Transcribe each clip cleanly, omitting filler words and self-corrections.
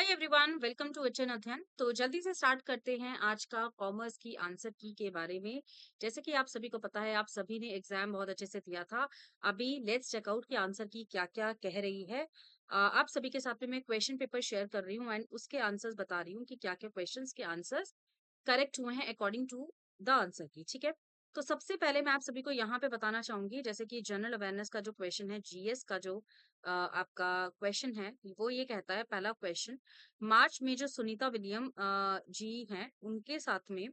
Hi everyone, welcome to H N अध्ययन। तो जल्दी से स्टार्ट करते हैं आज का कॉमर्स की आंसर की के बारे में। जैसे कि आप सभी को पता है, आप सभी ने एग्जाम बहुत अच्छे से दिया था। अभी लेट्स चेकआउट की आंसर की क्या-क्या कह रही है। आप सभी के साथ में मैं क्वेश्चन पेपर शेयर कर रही हूँ एंड उसके आंसर्स बता रही हूँ कि क्या-क्या क्वेश्चंस के आंसर्स करेक्ट हुए हैं अकॉर्डिंग टू द आंसर की। ठीक है, तो सबसे पहले मैं आप सभी को यहाँ पे बताना चाहूंगी, जैसे कि जनरल अवेयरनेस का जो क्वेश्चन है, जीएस का जो आपका क्वेश्चन है, वो ये कहता है, पहला क्वेश्चन, मार्च में जो सुनीता विलियम जी हैं, उनके साथ में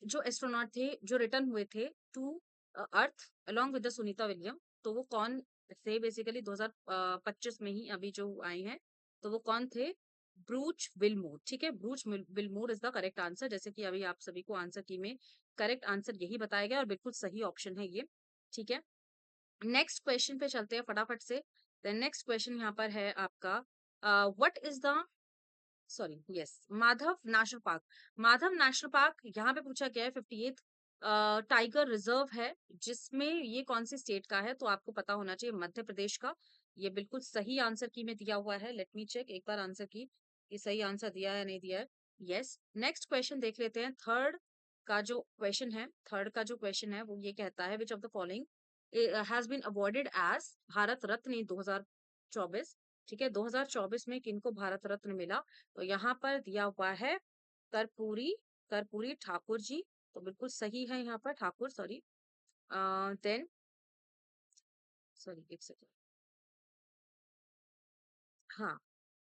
जो एस्ट्रोनॉट थे, जो रिटर्न हुए थे to earth along with the Sunita William, तो वो कौन थे? बेसिकली 2025 में ही अभी जो आए हैं, तो वो कौन थे? ब्रूच विलमोर। ठीक है, ब्रूच Wilmore is the correct answer. जैसे कि अभी आप सभी को आंसर की में करेक्ट आंसर यही बताया गया और बिल्कुल सही ऑप्शन है ये। ठीक है, नेक्स्ट क्वेश्चन पे चलते हैं फटाफट से। देन नेक्स्ट क्वेश्चन यहाँ पर है आपका, what is the sorry yes Madhav national park. Madhav national park यहाँ पे पूछा गया है, 58th टाइगर रिजर्व है, जिसमें ये कौन सी स्टेट का है? तो आपको पता होना चाहिए मध्य प्रदेश का। ये बिल्कुल सही आंसर की में दिया हुआ है। लेट मी चेक एक बार आंसर की, ये सही आंसर दिया है या नहीं दिया है। यस, नेक्स्ट क्वेश्चन देख लेते हैं। थर्ड का जो क्वेश्चन है, थर्ड का जो क्वेश्चन है वो ये कहता है, which of the following has been awarded as Bharat Ratna in 2024। ठीक है, 2024 में किनको भारत रत्न मिला? तो यहाँ पर दिया हुआ है कर्पूरी, कर्पूरी ठाकुर जी। तो बिल्कुल सही है यहाँ पर, ठाकुर सॉरी। देन सॉरी एक सेकंड, हाँ,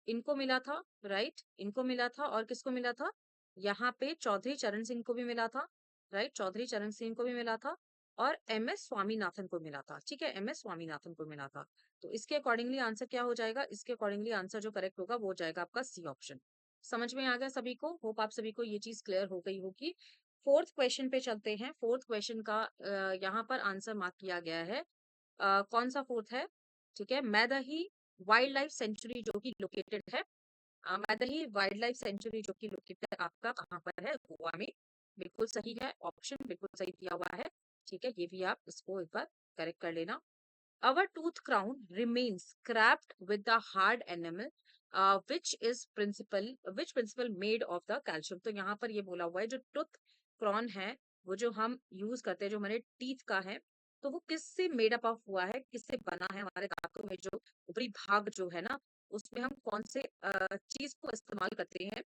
इनको मिला था, राइट, इनको मिला था। और किसको मिला था? यहाँ पे चौधरी चरण सिंह को भी मिला था, राइट, चौधरी चरण सिंह को भी मिला था। और एम एस स्वामीनाथन को मिला था। ठीक है, एम एस स्वामीनाथन को मिला था। तो इसके अकॉर्डिंगली आंसर क्या हो जाएगा? इसके अकॉर्डिंगली आंसर जो करेक्ट होगा वो हो जाएगा आपका सी ऑप्शन। समझ में आ गया सभी को? होप आप सभी को ये चीज क्लियर हो गई होगी। फोर्थ क्वेश्चन पे चलते हैं। फोर्थ क्वेश्चन का यहाँ पर आंसर मार्क किया गया है। कौन सा फोर्थ है? ठीक है, मैदही वाइल्ड लाइफ सेंचुरी जो कि लोकेटेड है, मैदही वाइल्ड लाइफ सेंचुरी जो कि लोकेटेड आपका कहाँ पर है? गोवा में। बिल्कुल सही है, ऑप्शन बिल्कुल सही दिया हुआ है। ठीक है, ये भी आप इसको एक बार करेक्ट कर लेना। Our tooth crown remains scrapped with the hard enamel, which principle made of the calcium। तो यहाँ पर ये बोला हुआ है, जो टूथ क्रॉन है, वो जो हम यूज करते हैं, जो हमारे टीथ का है, तो वो किससे मेड अप ऑफ हुआ है, किससे बना है? हमारे दांतों में जो ऊपरी भाग जो है ना, उसमें हम कौन से चीज को इस्तेमाल करते हैं?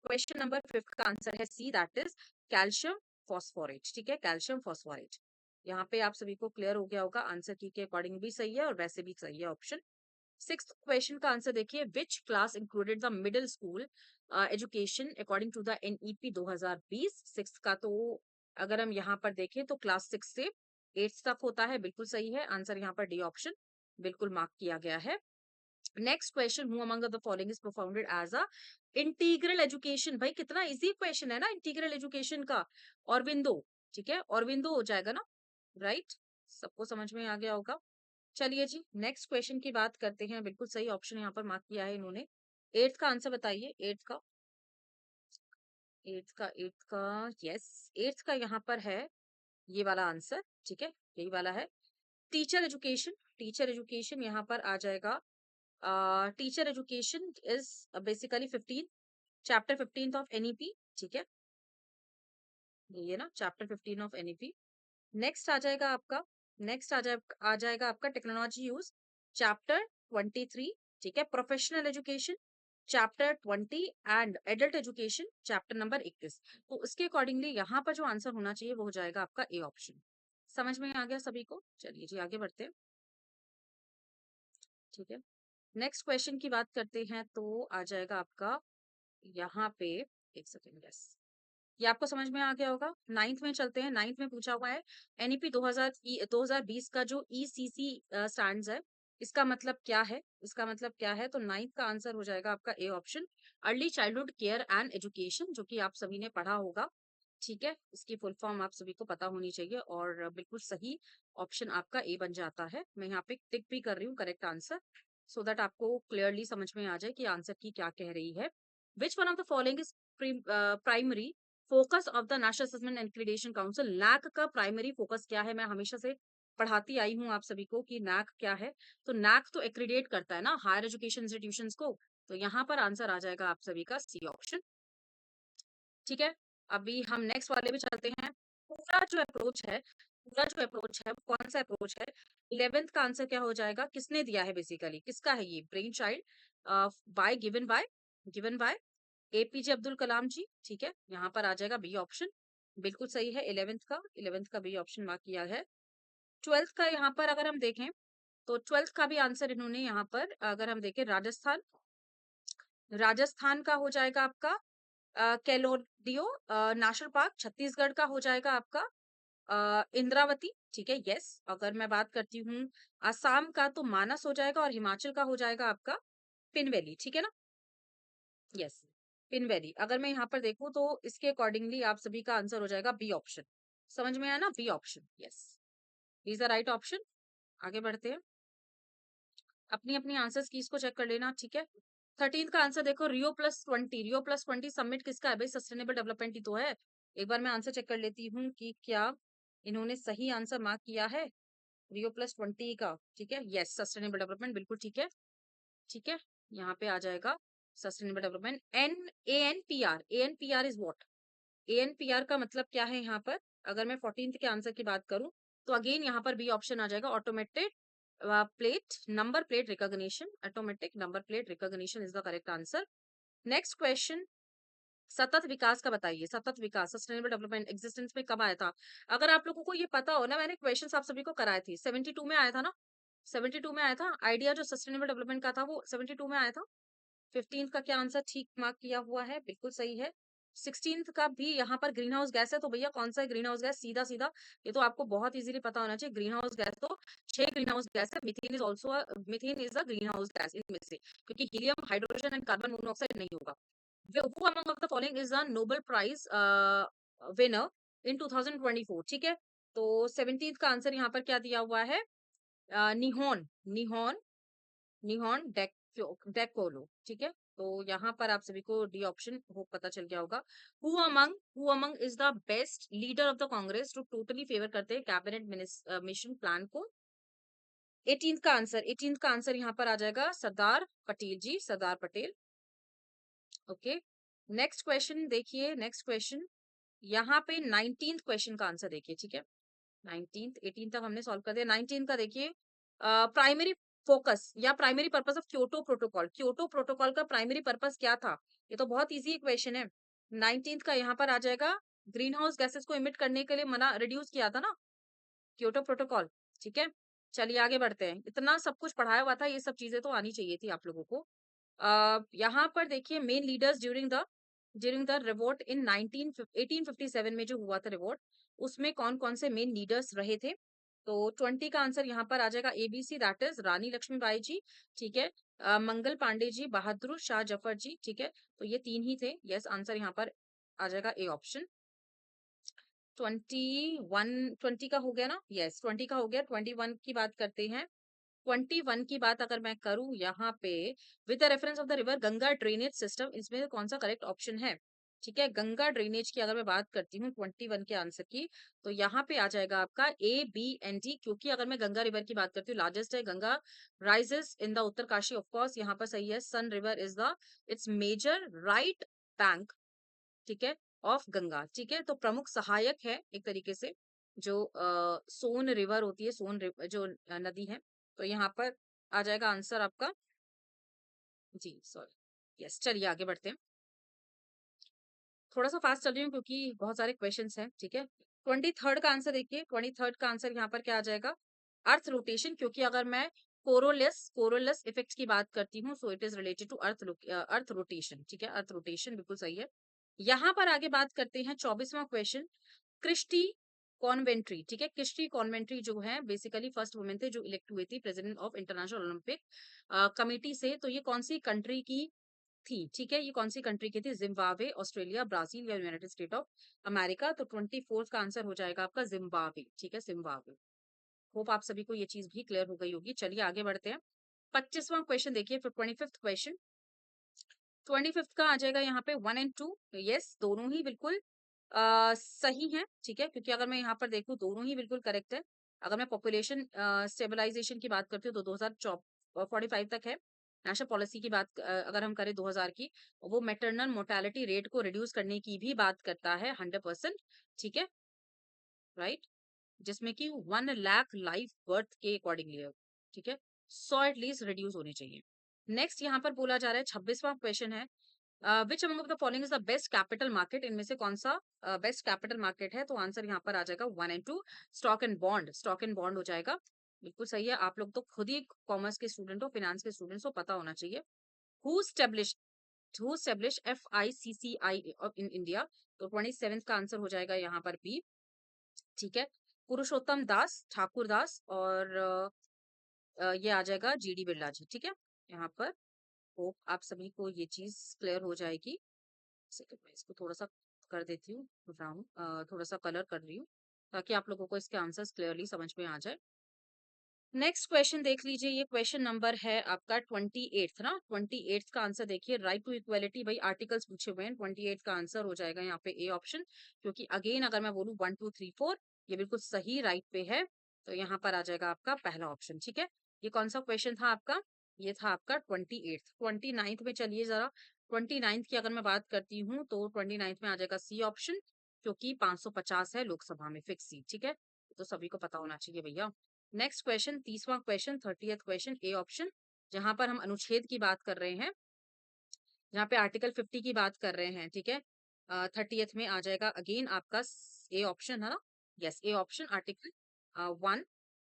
क्वेश्चन नंबर 5 का आंसर है सी, दैट इज कैल्शियम फॉस्फोरेट। ठीक है, कैल्शियम फॉस्फोरेट। यहाँ पे आप सभी को क्लियर हो गया होगा, आंसर की के अकॉर्डिंग भी सही है और वैसे भी सही है ऑप्शन। सिक्स्थ क्वेश्चन का आंसर देखिए, which class included the middle school education according to the NEP 2020। Six का तो अगर हम यहाँ पर देखें तो क्लास 6 से 8 तक होता है। बिल्कुल सही है आंसर, यहाँ पर डी ऑप्शन बिल्कुल मार्क किया गया है। Next question, who among the following is performed as a integral education. भाई कितना इजी क्वेश्चन है ना इंटीग्रल एजुकेशन का। ऑरबिंदो। ठीक है, ऑरबिंदो हो जाएगा ना, राइट, सबको समझ में आ गया होगा। चलिए जी, नेक्स्ट क्वेश्चन की बात करते हैं। बिल्कुल सही ऑप्शन यहाँ पर मार्क किया है इन्होंने। एट्थ का आंसर बताइए, एट्थ का, एट्थ का यस, एट्थ का यहाँ पर है ये वाला आंसर। ठीक है, यही वाला है। टीचर एजुकेशन, टीचर एजुकेशन यहाँ पर आ जाएगा। Teacher education is basically 15, chapter 15 of NEP. ठीक है, ये ना चैप्टर 15 ऑफ एनईपी। नेक्स्ट आ जाएगा आपका, नेक्स्ट आ जाएगा आपका टेक्नोलॉजी यूज, चैप्टर 23। ठीक है, professional education chapter 20 and adult education chapter number 21। तो उसके अकॉर्डिंगली यहाँ पर जो आंसर होना चाहिए वो हो जाएगा आपका ए ऑप्शन। समझ में आ गया सभी को? चलिए जी, आगे बढ़ते हैं। ठीक है, नेक्स्ट क्वेश्चन की बात करते हैं, तो आ जाएगा आपका यहाँ पे, एक सेकेंड, यस, ये आपको समझ में आ गया होगा। नाइन्थ में चलते हैं। नाइन्थ में पूछा हुआ है, एनईपी 2020 का जो ईसीसी स्टैंड्स है, इसका मतलब क्या है? इसका मतलब क्या है? तो नाइन्थ का आंसर हो जाएगा आपका A option, early childhood care and education, जो कि आप सभी ने पढ़ा होगा। ठीक है, इसकी फुल फॉर्म आप सभी को पता होनी चाहिए और बिल्कुल सही ऑप्शन आपका ए बन जाता है। मैं यहाँ पे टिक भी कर रही हूँ करेक्ट आंसर, सो दैट आपको क्लियरली समझ में आ जाए कि आंसर की क्या कह रही है। Which one of the following is primary focus of the national assessment and accreditation council. NAAC का प्राइमरी फोकस क्या है? मैं हमेशा से पढ़ाती आई हूँ आप सभी को कि नैक क्या है। तो नैक तो एक्रीडेट करता है ना हायर एजुकेशन इंस्टीट्यूशंस को, तो यहाँ पर आंसर आ जाएगा आप सभी का सी ऑप्शन। ठीक है, अभी हम नेक्स्ट वाले पे चलते हैं। पूरा जो अप्रोच है वो कौन सा अप्रोच है? 11th का आंसर क्या हो जाएगा? किसने दिया है बेसिकली? किसका है ये? Brain child by given by APJ Abdul Kalam ji. ठीक है, यहाँ पर आ जाएगा बी ऑप्शन, बिल्कुल सही है। 11th का बी ऑप्शन मार्क किया है। 12th का यहाँ पर अगर हम देखें तो 12th का भी आंसर इन्होंने यहाँ पर अगर हम देखें राजस्थान का हो जाएगा आपका केलोडियो नेशनल पार्क। छत्तीसगढ़ का हो जाएगा आपका इंद्रावती। ठीक है, यस। अगर मैं बात करती हूँ असम का तो मानस हो जाएगा, और हिमाचल का हो जाएगा आपका पिनवेली। ठीक है ना, यस, पिनवेली। अगर मैं यहाँ पर देखूं तो इसके अकॉर्डिंगली आप सभी का आंसर हो जाएगा बी ऑप्शन। समझ में आया ना? B option, yes, is the right option. आगे बढ़ते हैं, अपनी अपनी आंसर्स कीज को चेक कर लेना। ठीक है, 13 का आंसर देखो, रियो प्लस 20 समिट किसका है भाई? सस्टेनेबल डेवलपमेंट ही तो है। एक बार मैं आंसर चेक कर लेती हूँ कि क्या इन्होंने सही आंसर मार्क किया है रियो प्लस 20 का। ठीक है, यस, सस्टेनेबल डेवलपमेंट, बिल्कुल ठीक है। ठीक है, यहाँ पे आ जाएगा sustainable development. N P R is what? ANPR का मतलब क्या है यहाँ पर? अगर मैं 14th के आंसर की बात करूं तो अगेन यहाँ पर बी ऑप्शन आ जाएगा, automated number plate recognition. Automatic number plate recognition is the correct answer. Next question, सतत विकास का बताइए। सतत विकास, सस्टेनेबल डेवलपमेंट एग्जिस्टेंस में कब आया था? अगर आप लोगों को ये पता हो ना, मैंने क्वेश्चन आप सभी को कराए थे, 72 में आया था ना? 72 में आया था आइडिया, जो सस्टेनेबल डेवलपमेंट का था वो 72 में आया था। 15th का क्या आंसर ठीक मार्क किया हुआ है? बिल्कुल सही है। 16th का भी यहाँ पर ग्रीन हाउस गैस है, तो भैया कौन सा ग्रीन हाउस गैस? सीधा सीधा ये तो आपको बहुत इजीली पता होना चाहिए। ग्रीन हाउस गैस तो 6 ग्रीन हाउस गैस है। Methane is a green house gas इनमें से, क्योंकि helium, hydrogen and carbon monoxide नहीं होगा। Who among of the following is a Nobel Prize winner in 2024? ठीक है, तो 17th का आंसर यहाँ पर क्या दिया हुआ है? निहोन निहोन निहोन डेकोलो। ठीक है, तो यहाँ पर आप सभी को डी ऑप्शन हो पता चल गया होगा। Who among is the best leader of the Congress to totally favour करते हैं कैबिनेट मिशन प्लान को? 18th का आंसर यहाँ पर आ जाएगा सरदार पटेल जी, Sardar Patel. Okay, next question देखिए। नेक्स्ट क्वेश्चन यहाँ पे 19th क्वेश्चन का आंसर देखिए। ठीक है, 19th 18 तक हमने सॉल्व कर दिया। 19 का देखिए, प्राइमरी फोकस या primary purpose of Kyoto protocol. Kyoto protocol का प्राइमरी पर्पस क्या था? ये तो बहुत इजी क्वेश्चन है। 19th का यहाँ पर आ जाएगा, ग्रीन हाउस गैसेस को इमिट करने के लिए मना रिड्यूस किया था ना क्योटो प्रोटोकॉल। ठीक है, चलिए आगे बढ़ते हैं। इतना सब कुछ पढ़ाया हुआ था, ये सब चीजें तो आनी चाहिए थी आप लोगों को। यहाँ पर देखिए, main leaders during the revolt in 1857 में जो हुआ था रिवोल्ट, उसमें कौन कौन से मेन लीडर्स रहे थे? तो 20 का आंसर यहाँ पर आ जाएगा एबीसी, दैट इज रानी लक्ष्मीबाई जी। ठीक है, मंगल पांडे जी, बहादुर शाह जफर जी। ठीक है, तो ये तीन ही थे। यस, आंसर यहाँ पर आ जाएगा ए ऑप्शन। 20 का हो गया ना? यस, 20 का हो गया। 21 की बात करते हैं। 21 की बात अगर मैं करूं यहाँ पे, with the reference of the river Ganga drainage system, इसमें कौन सा करेक्ट ऑप्शन है? ठीक है, गंगा ड्रेनेज की अगर मैं बात करती हूँ 21 के आंसर की, तो यहाँ पे आ जाएगा आपका ए बी एंड डी। क्योंकि अगर मैं गंगा रिवर की बात करती हूँ, लार्जेस्ट है Ganga, rises in the Uttarkashi, of course यहाँ पर सही है। Son river is the its major right bank. ठीक है, ऑफ गंगा। ठीक है, तो प्रमुख सहायक है एक तरीके से, जो सोन रिवर होती है, जो नदी है। तो यहाँ पर आ जाएगा आंसर आपका, जी सॉरी, यस। चलिए आगे बढ़ते हैं, थोड़ा सा फास्ट चल रही हूँ क्योंकि बहुत सारे क्वेश्चंस हैं। ठीक है, 23rd का आंसर देखिए। 23rd का आंसर यहाँ पर क्या आ जाएगा? Earth rotation. क्योंकि अगर मैं कोरोलस इफेक्ट की बात करती हूँ, so it is related to earth rotation. ठीक है, अर्थ रोटेशन बिल्कुल सही है। यहाँ पर आगे बात करते हैं 24वां क्वेश्चन, क्रिस्टी कॉन्वेंट्री। ठीक है, क्रिस्टी कॉन्वेंट्री जो है बेसिकली फर्स्ट वुमेन थे जो इलेक्ट हुए थे president of international Olympic committee से। तो ये कौन सी कंट्री की थी? ठीक है, ये कौन सी कंट्री की थी? जिम्बाब्वे, ऑस्ट्रेलिया, ब्राजील या यूनाइटेड स्टेट ऑफ अमेरिका? तो 24th का आंसर हो जाएगा आपका जिम्बाब्वे। ठीक है, जिम्बाब्वे। होप आप सभी को ये चीज भी क्लियर हो गई होगी। चलिए आगे बढ़ते हैं, 25वां क्वेश्चन देखिए। फिर 25th क्वेश्चन, 25th का आ जाएगा यहाँ पे 1 and 2। यस, दोनों ही बिल्कुल सही है। ठीक है, क्योंकि अगर मैं यहाँ पर देखूँ दोनों ही बिल्कुल करेक्ट है। अगर मैं पॉपुलेशन स्टेबलाइजेशन की बात करती हूँ तो 2045 तक है। नेशनल पॉलिसी की बात अगर हम करें 2000 की, वो मैटरनल मोर्टेलिटी रेट को रिड्यूस करने की भी बात करता है 100%, ठीक है, राइट? जिसमें कि 1 लाख लाइफ बर्थ के अकॉर्डिंगली है, ठीक है? 100 एटलीस्ट रिड्यूस होने चाहिए। नेक्स्ट यहाँ पर बोला जा रहा है 26वां क्वेश्चन है, which among of the following is the best capital market, इनमें से कौन सा बेस्ट कैपिटल मार्केट है? तो आंसर यहाँ पर आ जाएगा 1 and 2, stock and bond, stock and bond हो जाएगा। बिल्कुल सही है, आप लोग तो खुद ही कॉमर्स के स्टूडेंट हो, फाइनेंस के स्टूडेंट्स हो, पता होना चाहिए। Who establish FICCI in India, तो 27th का आंसर हो जाएगा यहाँ पर बी, ठीक है। पुरुषोत्तम दास, ठाकुर दास और ये आ जाएगा GD बिरला जी, ठीक है। यहाँ पर होप आप सभी को ये चीज क्लियर हो जाएगी। सेकंड में इसको थोड़ा सा कर देती हूँ ब्राउन, थोड़ा सा कलर कर रही हूँ ताकि आप लोगों को इसके आंसर्स क्लियरली समझ में आ जाए। नेक्स्ट क्वेश्चन देख लीजिए, ये क्वेश्चन नंबर है आपका 28th ना, 28th का आंसर देखिए, राइट टू इक्वलिटी, भाई आर्टिकल्स पूछे हुए हैं, 28 का आंसर हो जाएगा यहाँ पे ए ऑप्शन, क्योंकि अगेन अगर मैं बोलूँ 1 2 3 4 ये बिल्कुल सही राइट पे है, तो यहाँ पर आ जाएगा आपका पहला ऑप्शन, ठीक है। ये कौन सा क्वेश्चन था आपका? ये था आपका 28th। 29th में चलिए जरा, 29th की अगर मैं बात करती हूँ तो 29th में आ जाएगा सी ऑप्शन, क्योंकि 550 है लोकसभा में फिक्स सीट, ठीक है, तो सभी को पता होना चाहिए भैया। नेक्स्ट क्वेश्चन, 30वां question, 30th question, A option, जहां पर हम अनुच्छेद की बात कर रहे हैं, जहाँ पे आर्टिकल 50 की बात कर रहे हैं, ठीक है। 30th में आ जाएगा अगेन आपका ए ऑप्शन है ना, यस ए ऑप्शन, आर्टिकल 1,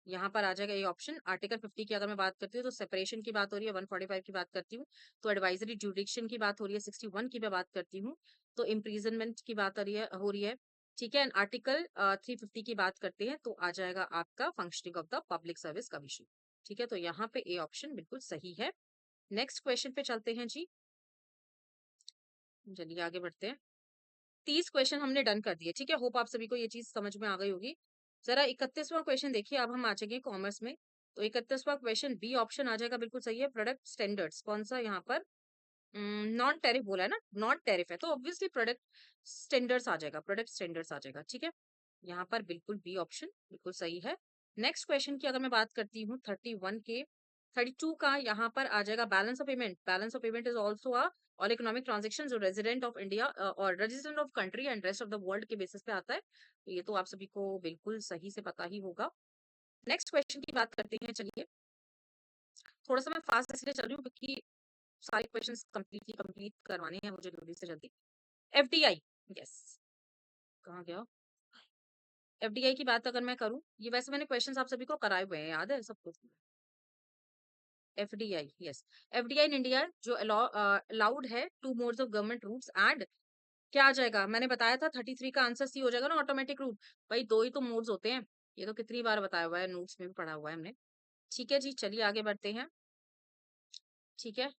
यहाँ पर आ जाएगा ये ऑप्शन। आर्टिकल 50 की अगर मैं बात करती हूँ तो सेपरेशन की बात हो रही है, 145 की बात करती हूँ तो एडवाइजरी जुडिक्शन की बात हो रही है, 61 की मैं बात करती हूँ तो इम्प्रीजनमेंट की बात हो रही है, ठीक है। आर्टिकल 350 की बात करते हैं तो आ जाएगा आपका functioning of the public service commission, ठीक है, तो यहाँ पे ए ऑप्शन बिल्कुल सही है। नेक्स्ट क्वेश्चन पे चलते हैं जी, चलिए आगे बढ़ते हैं। 30 क्वेश्चन हमने डन कर दिए, ठीक है, होप आप सभी को ये चीज समझ में आ गई होगी। जरा 31वां क्वेश्चन देखिए, अब हम आ जाएंगे कॉमर्स में, तो 31वां क्वेश्चन बी ऑप्शन आ जाएगा, बिल्कुल सही है। प्रोडक्ट स्टैंडर्ड्स कौन सा यहाँ पर? नॉन टैरिफ बोला है ना, नॉन टैरिफ है तो ऑब्वियसली प्रोडक्ट स्टैंडर्ड्स आ जाएगा, प्रोडक्ट स्टैंडर्ड्स आ जाएगा, ठीक है। यहाँ पर बिल्कुल बी ऑप्शन बिल्कुल सही है। नेक्स्ट क्वेश्चन की अगर मैं बात करती हूँ 31 के, 32 का यहाँ पर आ जाएगा balance of payment. Balance of payment is also a और इकोनॉमिक ट्रांजेक्शन जो रेजिडेंट ऑफ इंडिया और resident of country and rest of the world के बेसिस पे आता है, तो ये तो आप सभी को बिल्कुल सही से पता ही होगा। नेक्स्ट क्वेश्चन की बात करते हैं, चलिए थोड़ा सा मैं फास्ट इसलिए चल रही हूँ क्योंकि सारे क्वेश्चंस कंप्लीट करवाने हैं मुझे जल्दी से जल्दी। FDI, यस, कहाँ गया? FDI की बात अगर मैं करूं, ये वैसे मैंने क्वेश्चंस आप सभी को कराए हुए हैं, याद है सब कुछ। FDI, yes, FDI in India जो अलाउड है two modes of government routes and क्या आ जाएगा? मैंने बताया था 33 का आंसर सी हो जाएगा ना, ऑटोमेटिक रूट। भाई दो ही तो मोड्स होते हैं, ये तो कितनी बार बताया हुआ है, नोट्स में भी पढ़ा हुआ है हमने। ठीक है जी, चलिए आगे बढ़ते हैं, ठीक है।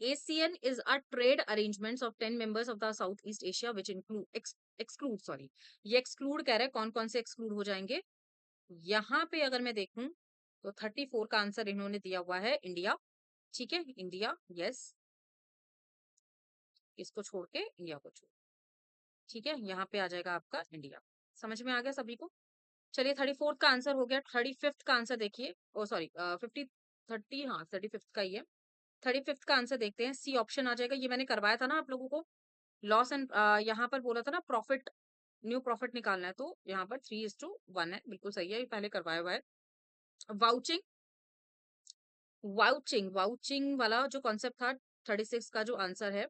ASEAN is a trade arrangements of 10 members of the Southeast Asia which exclude sorry, ये एक्सक्लूड कह रहे हैं, कौन कौन से एक्सक्लूड हो जाएंगे? यहाँ पे अगर मैं देखूं तो 34 का आंसर इन्होंने दिया हुआ है इंडिया, ठीक है, इंडिया, यस, इसको छोड़ के इंडिया को छोड़, ठीक है, यहाँ पे आ जाएगा आपका इंडिया। समझ में आ गया सभी को? चलिए 34th का आंसर हो गया। 35th का आंसर देखिए, ओ सॉरी 50 30, हाँ 35th का ही है। 35th का आंसर देखते हैं, सी ऑप्शन आ जाएगा, ये मैंने करवाया था ना आप लोगों को, लॉस एंड यहाँ पर बोला था ना प्रॉफिट, न्यू प्रॉफिट निकालना है, तो यहाँ पर 3:1 है, बिल्कुल सही है, ये पहले करवाया हुआ है। वाउचिंग, वाउचिंग वाला जो कॉन्सेप्ट था, 36 का जो आंसर है,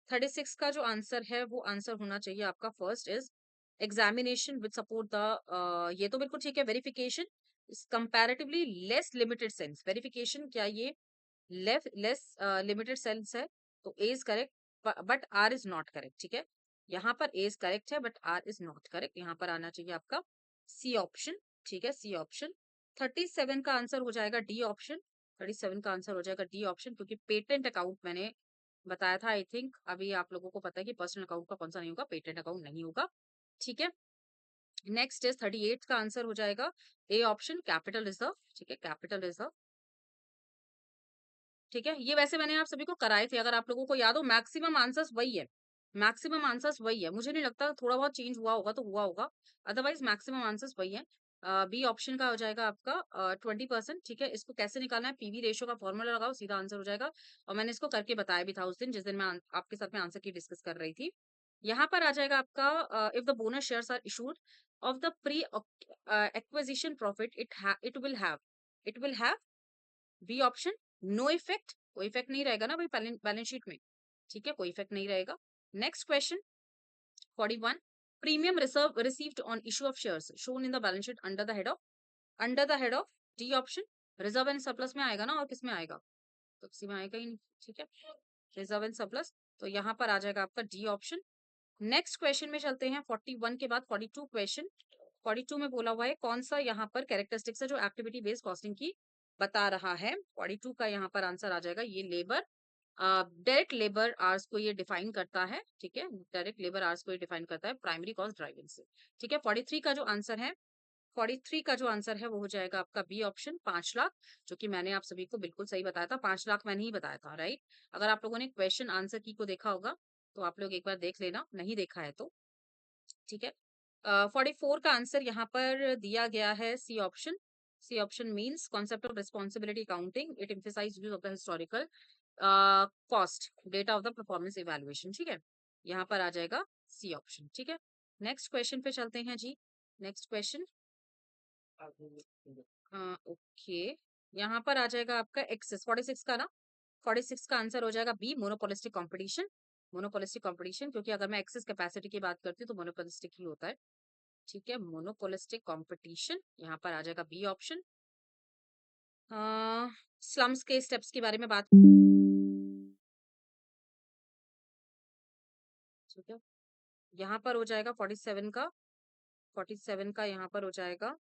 36 का जो आंसर है वो आंसर होना चाहिए आपका first is examination with support the, ये तो बिल्कुल ठीक है। Verification comparatively less limited sense, verification क्या ये लेस लिमिटेड सेंस है, तो A is correct but R is not correct, ठीक है। यहाँ पर ए इज करेक्ट है but R is not correct, यहाँ पर आना चाहिए आपका सी ऑप्शन, ठीक है, सी ऑप्शन। 37 का आंसर हो जाएगा डी ऑप्शन, 37 का आंसर हो जाएगा डी ऑप्शन, क्योंकि पेटेंट अकाउंट मैंने बताया था, आई थिंक अभी आप लोगों को पता है कि पर्सनल अकाउंट का कौन सा नहीं होगा, पेटेंट अकाउंट नहीं होगा, ठीक है। नेक्स्ट इज 38 का आंसर हो जाएगा ए ऑप्शन, कैपिटल रिजर्व, ठीक है, कैपिटल रिजर्व, ठीक है। ये वैसे मैंने आप सभी को कराए थे, अगर आप लोगों को याद हो, मैक्सिमम आंसर्स वही है, मैक्सिमम आंसर्स वही है, मुझे नहीं लगता थोड़ा बहुत चेंज हुआ होगा तो हुआ होगा, अदरवाइज मैक्सिमम आंसर्स वही है। बी ऑप्शन का हो जाएगा आपका 20%। ठीक है, इसको कैसे निकालना है, पीवी रेशियो का फॉर्मूला लगाओ, सीधा आंसर हो जाएगा। और मैंने इसको करके बताया भी था उस दिन, जिस दिन मैं आपके साथ में आंसर की डिस्कस कर रही थी। यहाँ पर आ जाएगा आपका if the bonus shares are issued of the pre acquisition profit it will have be option no effect, कोई इफेक्ट नहीं रहेगा ना भाई बैलेंस शीट में। ठीक है, कोई इफेक्ट नहीं रहेगा। Next question 41, premium reserve received on issue of shares shown in the balance sheet under the head of D option. Reserve and surplus में आएगा ना, और किस में आएगा, तो किसी में आएगा ही नहीं। ठीक है, रिजर्व एंड सरप्लस, तो यहाँ पर आ जाएगा आपका डी ऑप्शन। नेक्स्ट क्वेश्चन में चलते हैं 41 के बाद 42 क्वेश्चन। 42 में बोला हुआ है कौन सा यहाँ पर कैरेक्टरिस्टिक्स है जो एक्टिविटी बेस्ड कॉस्टिंग की बता रहा है। 42 का यहाँ पर आंसर आ जाएगा ये लेबर, डायरेक्ट लेबर आवर्स को ये डिफाइन करता है। ठीक है, डायरेक्ट लेबर आवर्स को ये डिफाइन करता है प्राइमरी कॉस्ट ड्राइविंग से। ठीक है, 43 का जो आंसर है, 43 का जो आंसर है वो हो जाएगा आपका बी ऑप्शन 5 लाख, जो कि मैंने आप सभी को बिल्कुल सही बताया था। 5 लाख मैंने ही बताया था, राइट। अगर आप लोगों ने क्वेश्चन आंसर की को देखा होगा तो आप लोग एक बार देख लेना, नहीं देखा है तो। ठीक है, 44 का आंसर यहाँ पर दिया गया है C option. C option means concept of responsibility accounting, it emphasise use of the historical cost data of the performance evaluation. ठीक है, यहाँ पर आ जाएगा सी ऑप्शन। ठीक है, नेक्स्ट क्वेश्चन पे चलते हैं जी। नेक्स्ट क्वेश्चन, ओके, यहाँ पर आ जाएगा आपका एक्सेस 46 का ना। 46 का आंसर हो जाएगा B monopolistic competition. Monopolistic competition, क्योंकि अगर मैं एक्सेस कैपेसिटी की बात करती हूँ तो मोनोपोलिस्टिक ही होता है। ठीक है, मोनोपोलिस्टिक कंपटीशन, यहाँ पर आ जाएगा बी ऑप्शन। स्लम्स के स्टेप्स के बारे में बात, ठीक है, यहाँ पर हो जाएगा 47 का, 47 का यहाँ पर हो जाएगा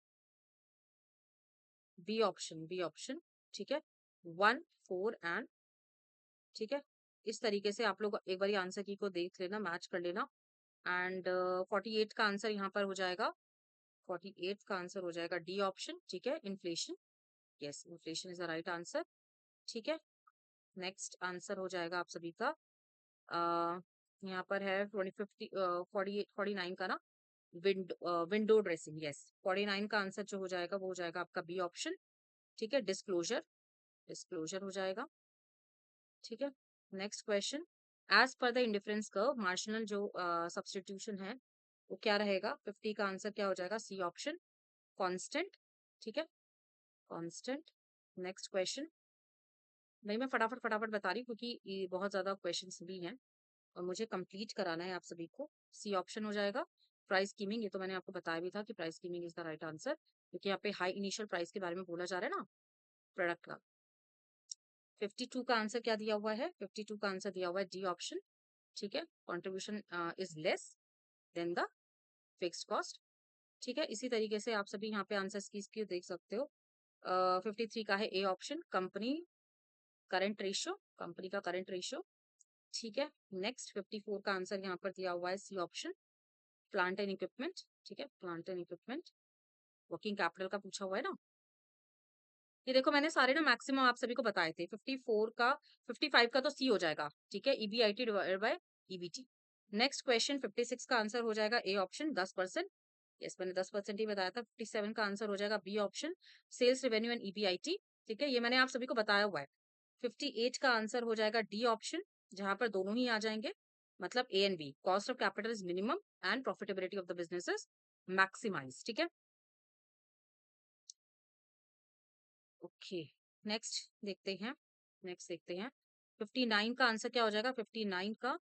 बी ऑप्शन, बी ऑप्शन। ठीक है, 1 4 एंड, ठीक है, इस तरीके से आप लोग एक बार आंसर की को देख लेना, मैच कर लेना। एंड 48 का आंसर यहाँ पर हो जाएगा, 48 का आंसर हो जाएगा डी ऑप्शन। ठीक है, inflation, yes, inflation is the right answer. ठीक है, नेक्स्ट आंसर हो जाएगा आप सभी का यहाँ पर है 49 का ना, विंडो ड्रेसिंग, यस। 49 का आंसर जो हो जाएगा वो हो जाएगा आपका बी ऑप्शन। ठीक है, डिस्क्लोजर, डिस्क्लोजर हो जाएगा। ठीक है, next question, as per the indifference curve marginal जो सब्सटीट्यूशन है वो क्या रहेगा। 50 का आंसर क्या हो जाएगा, सी ऑप्शन, कांस्टेंट। ठीक है, कांस्टेंट। नेक्स्ट क्वेश्चन, नहीं मैं फटाफट फटाफट बता रही हूँ क्योंकि ये बहुत ज्यादा क्वेश्चंस भी हैं और मुझे कंप्लीट कराना है आप सभी को। सी ऑप्शन हो जाएगा, प्राइस स्कीमिंग, ये तो मैंने आपको बताया भी था कि price skimming is the right answer, क्योंकि यहाँ पे हाई इनिशियल प्राइस के बारे में बोला जा रहा है ना प्रोडक्ट का। 52 का आंसर क्या दिया हुआ है, 52 का आंसर दिया हुआ है डी ऑप्शन। ठीक है, contribution is less than the fixed cost. ठीक है, इसी तरीके से आप सभी यहाँ पे आंसर की देख सकते हो। 53 का है A option, company current ratio, company का करंट रेशियो। ठीक है, नेक्स्ट 54 का आंसर यहाँ पर दिया हुआ है C option, plant and equipment. ठीक है, plant and equipment, working capital का पूछा हुआ है ना। ये देखो मैंने सारे ना मैक्सिमम आप सभी को बताए थे। 54 का, 55 का तो सी हो जाएगा। ठीक है, EBIT divided by EBT. Next question 56 का आंसर हो जाएगा ए ऑप्शन, 10%। यस, मैंने 10% ही बताया था। 57 का आंसर हो जाएगा B option, sales revenue and EBIT. ठीक है, ये मैंने आप सभी को बताया हुआ है। 58 का आंसर हो जाएगा डी ऑप्शन, जहां पर दोनों ही आ जाएंगे, मतलब A and B, cost of capital is minimum and profitability of the business is maximise. ठीक है, ओके, नेक्स्ट देखते हैं, नेक्स्ट देखते हैं 59 का आंसर क्या हो जाएगा। 59 का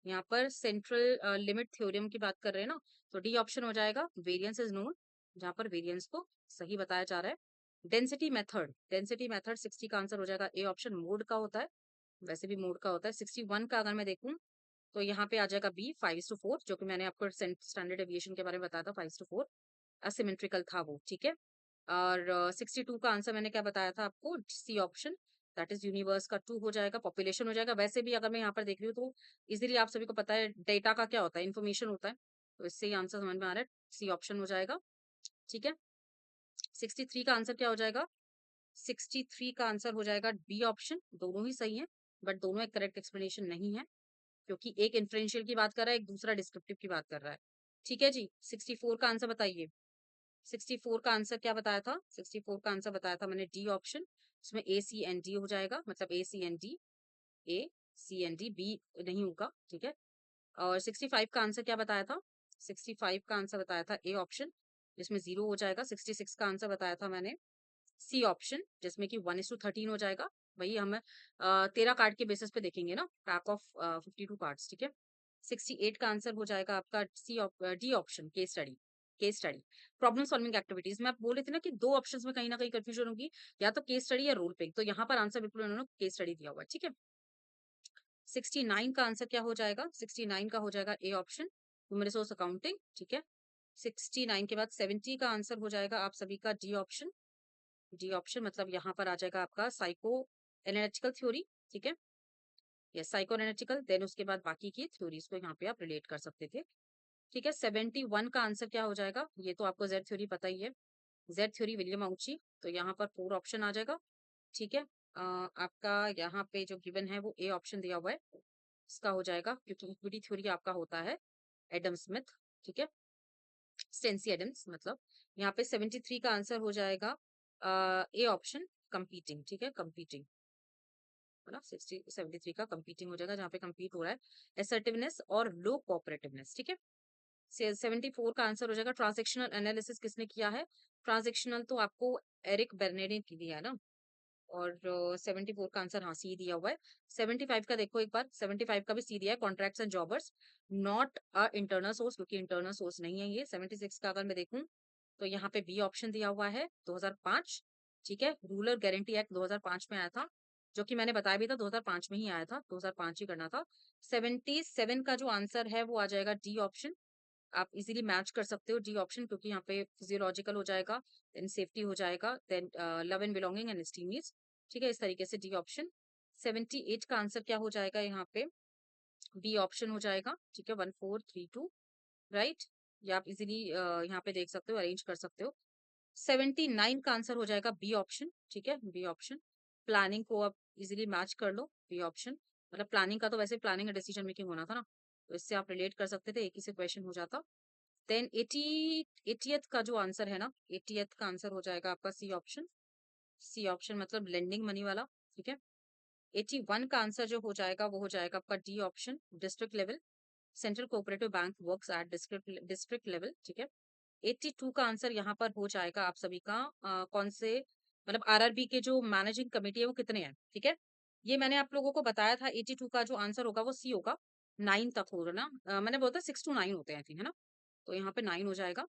यहाँ पर सेंट्रल लिमिट थ्योरम की बात कर रहे हैं ना, तो डी ऑप्शन हो जाएगा, वेरिएंस इज नोन, जहाँ पर वेरिएंस को सही बताया जा रहा है। डेंसिटी मेथड, डेंसिटी मेथड 60 का आंसर हो जाएगा ए ऑप्शन, मोड का होता है, वैसे भी मोड का होता है। 61 का अगर मैं देखूं तो यहाँ पे आ जाएगा बी 5:4, जो कि मैंने आपको स्टैंडर्ड एविएशन के बारे में बताया था, 5:4 असिमेट्रिकल था वो। ठीक है, और 62 का आंसर मैंने क्या बताया था आपको, C option, that is universe का 2 हो जाएगा, पॉपुलेशन हो जाएगा। वैसे भी अगर मैं यहाँ पर देख रही हूँ तो इजीली आप सभी को पता है डेटा का क्या होता है, इन्फॉर्मेशन होता है, तो इससे ही आंसर समझ में आ रहा है, सी ऑप्शन हो जाएगा। ठीक है, 63 का आंसर क्या हो जाएगा, 63 का आंसर हो जाएगा बी ऑप्शन, दोनों ही सही है बट दोनों एक करेक्ट एक्सप्लेनेशन नहीं है, क्योंकि एक इन्फ्रेंशियल की बात कर रहा है, एक दूसरा डिस्क्रिप्टिव की बात कर रहा है। ठीक है जी, 64 का आंसर बताइए। 64 का आंसर क्या बताया था? 64 का आंसर बताया था मैंने डी ऑप्शन, इसमें ए सी एन डी हो जाएगा, मतलब ए सी एन डी, ए सी एन डी, बी नहीं होगा, ठीक है। और 65 का आंसर क्या बताया था? 65 का आंसर बताया था ए ऑप्शन, जिसमें 0 हो जाएगा। 66 का आंसर बताया था मैंने सी ऑप्शन, जिसमें कि 1:13 हो जाएगा। वही हम 13 कार्ड के बेसिस पे देखेंगे ना, पैक ऑफ 52 कार्ड्स, ठीक है। 68 का आंसर हो जाएगा आपका D option, case study. Case study, problem solving activities में आप बोल रहे थे ना कि दो ऑप्शंस में कहीं ना कहीं कंफ्यूजन होगी, या तो केस स्टडी या रोल प्ले, तो यहाँ पर आंसर बिल्कुल उन्होंने केस स्टडी दिया हुआ है, ठीक है। 69 का आंसर क्या हो जाएगा? 69 का हो जाएगा A option, human resource accounting, ठीक है। 69 के बाद 70 का आंसर हो जाएगा आप सभी का डी ऑप्शन, डी ऑप्शन मतलब यहाँ पर आ जाएगा आपका साइको एनालिटिकल थ्योरी, ठीक है। यस, साइको एनालिटिकल, देन उसके बाद बाकी की थ्योरीज को यहाँ पे आप रिलेट कर सकते थे, ठीक है। 71 का आंसर क्या हो जाएगा? ये तो आपको जेड थ्योरी पता ही है, जेड थ्योरी विलियम आउची, तो यहाँ पर 4 ऑप्शन आ जाएगा, ठीक है। आपका यहाँ पे जो गिवन है वो ए ऑप्शन दिया हुआ है, इसका हो जाएगा, क्योंकि इक्विटी थ्योरी आपका होता है एडम स्मिथ, ठीक है, स्टेंसी एडम्स मतलब। यहाँ पे 73 का आंसर हो जाएगा ए ऑप्शन, कंपीटिंग, ठीक है, कंपीटिंग, है ना। 73 का कंपीटिंग हो जाएगा, जहाँ पे कंपीट हो रहा है एसर्टिवनेस और लो कोऑपरेटिवनेस, ठीक है। 74 का आंसर हो जाएगा ट्रांजेक्शनल एनालिसिस, किसने किया है? ट्रांजेक्शनल तो आपको एरिक बेर्नेड ने दिया है ना। और 74 का आंसर हाँ सी दिया हुआ है। 75 का देखो एक बार, 75 का भी सी दिया है, contracts and jobbers, not a internal source, क्योंकि इंटरनल सोर्स नहीं है ये। 76 का अगर मैं देखूं तो यहाँ पे बी ऑप्शन दिया हुआ है 2005, ठीक है। रूरल गारंटी एक्ट 2005 में आया था, जो कि मैंने बताया भी था 2005 में ही आया था, 2005 ही करना था। 77 का जो आंसर है वो आ जाएगा डी ऑप्शन, आप इजीली मैच कर सकते हो डी ऑप्शन, क्योंकि यहाँ पे फिजियोलॉजिकल हो जाएगा, देन सेफ्टी हो जाएगा, then love and belonging and esteem needs, ठीक है, इस तरीके से डी ऑप्शन। 78 का आंसर क्या हो जाएगा? यहाँ पे बी ऑप्शन हो जाएगा, ठीक है, 1432, राइट। ये आप इजीली यहाँ पे देख सकते हो, अरेंज कर सकते हो। 79 का आंसर हो जाएगा बी ऑप्शन, ठीक है, बी ऑप्शन। प्लानिंग को आप इजीली मैच कर लो, बी ऑप्शन, मतलब प्लानिंग का तो वैसे प्लानिंग एंड डिसीजन मेकिंग होना था ना, तो इससे आप रिलेट कर सकते थे, एक ही से क्वेश्चन हो जाता। देन 80th का जो आंसर है ना, 80th का आंसर हो जाएगा आपका सी ऑप्शन, सी ऑप्शन मतलब लेंडिंग मनी वाला, ठीक है। 81 का आंसर जो हो जाएगा वो हो जाएगा आपका D option, district level, central cooperative bank works at district level, ठीक है। 82 का आंसर यहाँ पर हो जाएगा आप सभी का कौन से, मतलब आरआरबी के जो मैनेजिंग कमेटी है वो कितने हैं, ठीक है। ये मैंने आप लोगों को बताया था, 82 का जो आंसर होगा वो सी होगा, 9 तक होगा ना, मैंने बोला था 6 to 9 होते हैं, है ना, तो यहाँ पे 9 हो जाएगा,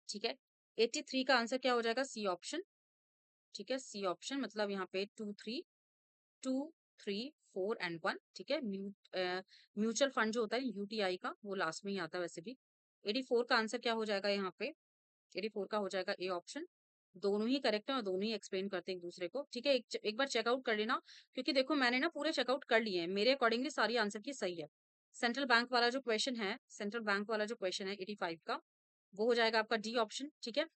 ठीक है। 83 का आंसर क्या हो जाएगा? सी ऑप्शन, ठीक है, सी ऑप्शन मतलब यहाँ पे 2, 3, 4 एंड 1, ठीक है। म्यूचुअल फंड जो होता है यूटीआई का, वो लास्ट में ही आता है वैसे भी। 84 का आंसर क्या हो जाएगा यहाँ पे? 84 का हो जाएगा ए ऑप्शन, दोनों ही करेक्ट है और दोनों ही एक्सप्लेन करते हैं एक दूसरे को, ठीक है। एक बार चेकआउट कर लेना, क्योंकि देखो मैंने ना पूरे चेकआउट कर लिए हैं, मेरे अकॉर्डिंगली सारी आंसर की सही है। सेंट्रल बैंक वाला जो क्वेश्चन है, सेंट्रल बैंक वाला जो क्वेश्चन है 85 का, वो हो जाएगा आपका डी ऑप्शन, ठीक है।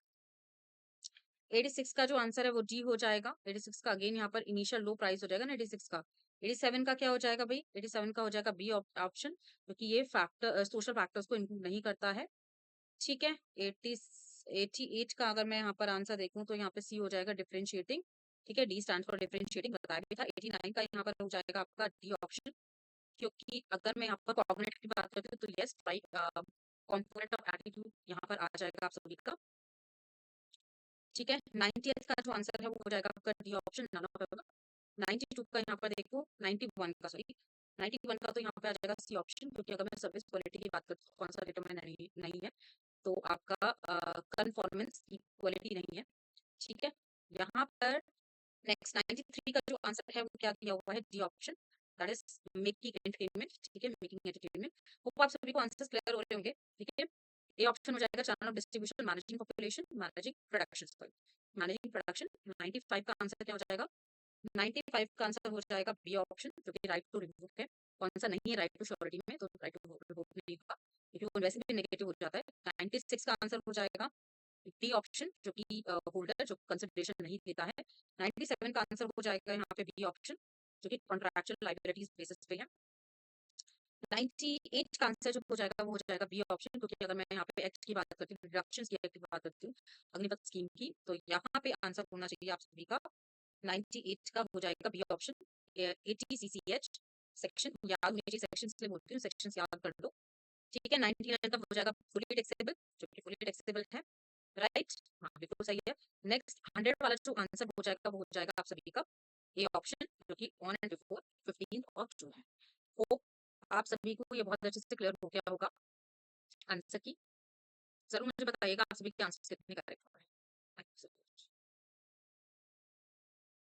86 का जो आंसर है वो डी हो जाएगा, 86 का अगेन यहाँ पर इनिशियल लो प्राइस हो जाएगा ना 86 का। 87 का क्या हो जाएगा भाई? 87 का हो जाएगा बी ऑप्शन, क्योंकि ये फैक्टर सोशल फैक्टर्स को इंक्लूड नहीं करता है, ठीक है। 88 का अगर मैं यहाँ पर आंसर देखूं तो यहाँ पे सी हो जाएगा डिफरेंशिएटिंग, ठीक है, डी स्टैंड फॉर डिफरेंशिएटिंग, बताया भी था। 89 का यहाँ पर हो जाएगा आपका डी ऑप्शन, क्योंकि अगर मैं यहाँ पर कॉग्निटिव की बात करती हूँ तो yes right, component of attitude यहाँ पर आ जाएगा आप सभी का, ठीक है। 90th का जो आंसर है वो हो जाएगा आपका डी ऑप्शन, नन ऑफ होगा। 92 का यहाँ पर देखो, 91 का सॉरी, 91 का तो यहाँ पे आ जाएगा सी ऑप्शन, क्योंकि अगर मैं सर्विस क्वालिटी की बात करती हूँ कौन सा डिटरमाइन नहीं है, तो आपका कन्फॉर्मेंस इक्वलिटी नहीं है, ठीक है। यहाँ पर नेक्स्ट 93 का जो आंसर है वो क्या दिया हुआ है? D option, that is making entertainment, ठीक है, मेकिंग एंटरटेनमेंट। होप आप सभी को आंसर्स क्लियर हो रहे होंगे, ठीक है। ए ऑप्शन हो जाएगा channel of distribution, managing population, managing production, managing production. 95 का आंसर क्या हो जाएगा? 95 का आंसर हो जाएगा बी ऑप्शन, जो कि राइट टू रिवोक है, कौन सा नहीं है राइट टू श्योरिटी में, तो राइट टू रिवोक नहीं होगा, क्योंकि वो वैसे भी नेगेटिव हो जाता है। 96 का आंसर हो जाएगा डी ऑप्शन, जो कि होल्डर जो कंसिडरेशन नहीं देता है। 97 का आंसर हो जाएगा यहाँ पे बी ऑप्शन, जो कि कॉन्ट्रैक्चुअल लायबिलिटीज बेसिस पे है। 98 का आंसर जो हो जाएगा वो हो जाएगा बी ऑप्शन, क्योंकि अगर मैं यहाँ पे एक्ट की बात करती हूँ, डिडक्शंस की एक्ट की बात करती हूँ, अग्निपथ स्कीम की, तो यहाँ पे आंसर होना चाहिए आप सभी का 98 का हो जाएगा बी ऑप्शन। 80 CCH सेक्शन याद होनी चाहिए, सेक्शन इसलिए बोलती हूँ, सेक्शन याद कर लो। ठीक है, 99 का हो जाएगा फुली टैक्सेबल, जो कि फुली टैक्सेबल है, राइट? हाँ, बिल्कुल सही है। नेक्स्ट 100 वाला जो आंसर हो जाएगा वो हो जाएगा आप सभी का ए ऑप्शन, जो कि on and before 15 of June है। होप आप सभी को ये बहुत अच्छे से क्लियर हो गया होगा आंसर की। जरूर मुझे बताइएगा आप सभी के आंसर कितने करेक्ट हो रहे हैं।